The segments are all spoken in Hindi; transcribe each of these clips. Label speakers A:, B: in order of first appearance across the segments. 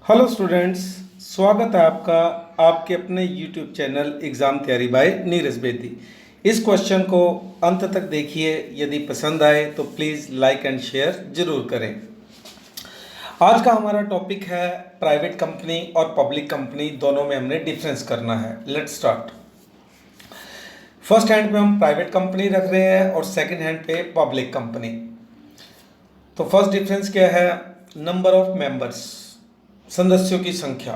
A: हेलो स्टूडेंट्स, स्वागत है आपका आपके अपने यूट्यूब चैनल एग्ज़ाम तैयारी बाय नीरज बेदी। इस क्वेश्चन को अंत तक देखिए। यदि पसंद आए तो प्लीज़ लाइक एंड शेयर ज़रूर करें। आज का हमारा टॉपिक है प्राइवेट कंपनी और पब्लिक कंपनी, दोनों में हमने डिफरेंस करना है। Let's start. फर्स्ट हैंड पे हम प्राइवेट कंपनी रख रहे हैं और सेकंड हैंड पे पब्लिक कंपनी। तो फर्स्ट डिफरेंस क्या है? नंबर ऑफ मेंबर्स, सदस्यों की संख्या।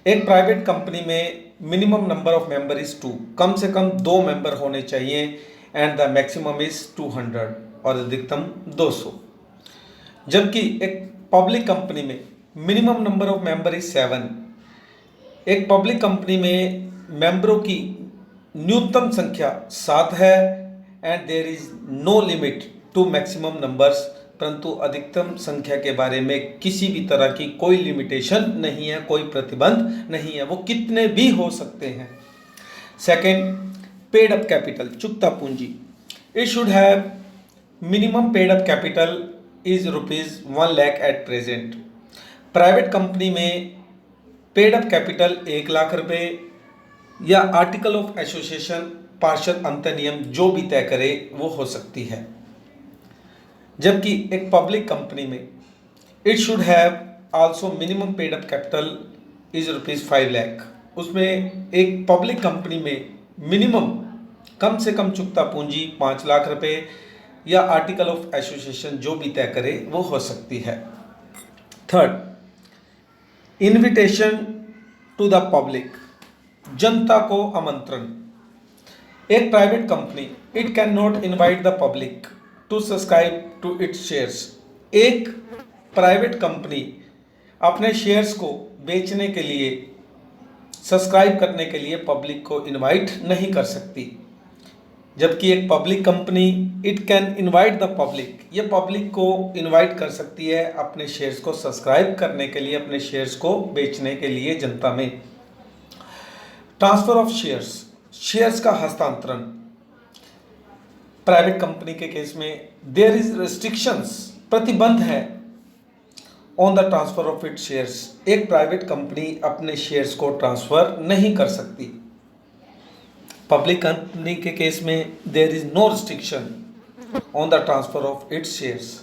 A: एक प्राइवेट कंपनी में minimum number of member is 2, कम से कम 2 मेंबर होने चाहिए, एंड द मैक्सिमम इज 200 और अधिकतम 200। जबकि एक पब्लिक कंपनी में minimum number of member is 7। एक पब्लिक कंपनी में मेंबरों की न्यूनतम संख्या 7 है, and there is no limit to maximum numbers, परंतु अधिकतम संख्या के बारे में किसी भी तरह की कोई लिमिटेशन नहीं है, कोई प्रतिबंध नहीं है, वो कितने भी हो सकते हैं। सेकंड, पेड अप कैपिटल, चुकता पूंजी। It should have minimum paid up capital is ₹1 lakh at present. Private company में पेड अप कैपिटल 1 लाख रुपए या आर्टिकल ऑफ एसोसिएशन पार्षद अंतर नियम जो भी तय करे वो हो सकती है। जबकि एक पब्लिक कंपनी में it should have also minimum paid up capital is ₹5 lakh. उसमें एक पब्लिक कंपनी में मिनिमम कम से कम चुकता पूंजी 5 लाख रुपए या आर्टिकल ऑफ एसोसिएशन जो भी तय करे वो हो सकती है। Third, invitation to the public, जनता को आमंत्रण। एक private company it can not invite the public to subscribe to its shares. एक प्राइवेट कंपनी अपने शेयर्स को बेचने के लिए, सब्सक्राइब करने के लिए पब्लिक को इनवाइट नहीं कर सकती। जबकि एक public company it can invite the public, ये पब्लिक को इनवाइट कर सकती है अपने शेयर्स को सब्सक्राइब करने के लिए, अपने शेयर्स को बेचने के लिए जनता में। ट्रांसफर ऑफ शेयर्स, शेयर्स का हस्तांतरण। प्राइवेट कंपनी के केस में देयर इज रेस्ट्रिक्शंस, प्रतिबंध है on the transfer of it shares. एक प्राइवेट कंपनी अपने शेयर्स को ट्रांसफर नहीं कर सकती। पब्लिक कंपनी के केस में there is no restriction on the transfer of its shares.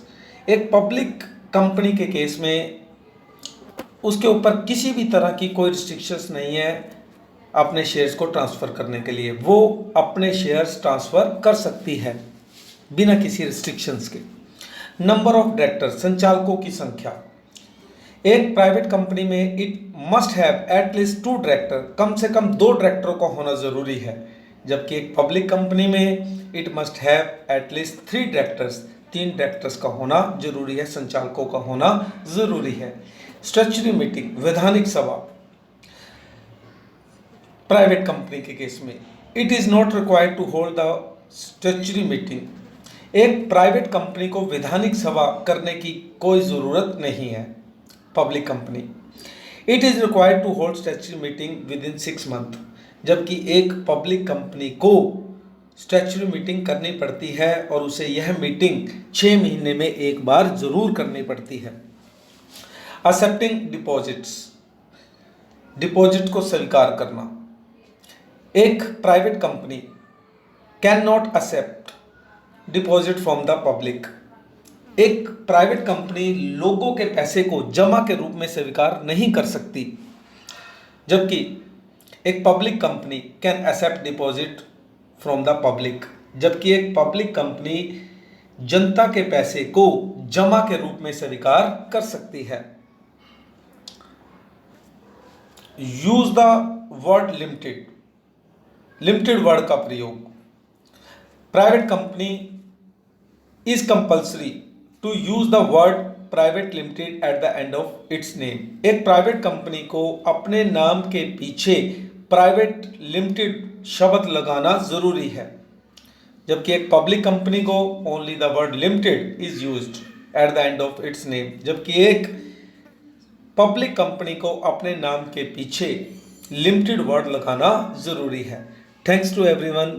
A: एक पब्लिक कंपनी के केस में उसके ऊपर किसी भी तरह की कोई रिस्ट्रिक्शंस नहीं है अपने शेयर्स को ट्रांसफ़र करने के लिए, वो अपने शेयर्स ट्रांसफ़र कर सकती है बिना किसी रिस्ट्रिक्शंस के। नंबर ऑफ डायरेक्टर, संचालकों की संख्या। एक प्राइवेट कंपनी में it must have at least 2 director, कम से कम 2 डायरेक्टरों का होना ज़रूरी है। जबकि एक पब्लिक कंपनी में it must have at least 3 directors, 3 directors का होना जरूरी है, संचालकों का होना ज़रूरी है। स्टैट्यूटरी मीटिंग, वैधानिक सभा। प्राइवेट कंपनी के केस में it is not required to hold the statutory meeting. एक प्राइवेट कंपनी को वैधानिक सभा करने की कोई ज़रूरत नहीं है। Public company it is required to hold statutory meeting within 6 month. जबकि एक पब्लिक कंपनी को स्टैट्यूटरी मीटिंग करनी पड़ती है और उसे यह मीटिंग 6 महीने में एक बार ज़रूर करनी पड़ती है। एक्सेप्टिंग डिपॉजिट्स, डिपॉजिट को स्वीकार करना। एक private company can not accept deposit from the public. एक प्राइवेट कंपनी लोगों के पैसे को जमा के रूप में स्वीकार नहीं कर सकती। जबकि एक public company can accept deposit from the public. जबकि एक पब्लिक कंपनी जनता के पैसे को जमा के रूप में स्वीकार कर सकती है। Use the word limited, limited word का प्रयोग। Private company is compulsory to use the word private limited at the end of its name. एक प्राइवेट कंपनी को अपने नाम के पीछे प्राइवेट लिमिटेड शब्द लगाना जरूरी है। जबकि एक पब्लिक कंपनी को only the word limited is used eight the end of its name. जबकि एक पब्लिक कंपनी को अपने नाम के पीछे लिमिटेड वर्ड लगाना जरूरी है। Thanks to everyone.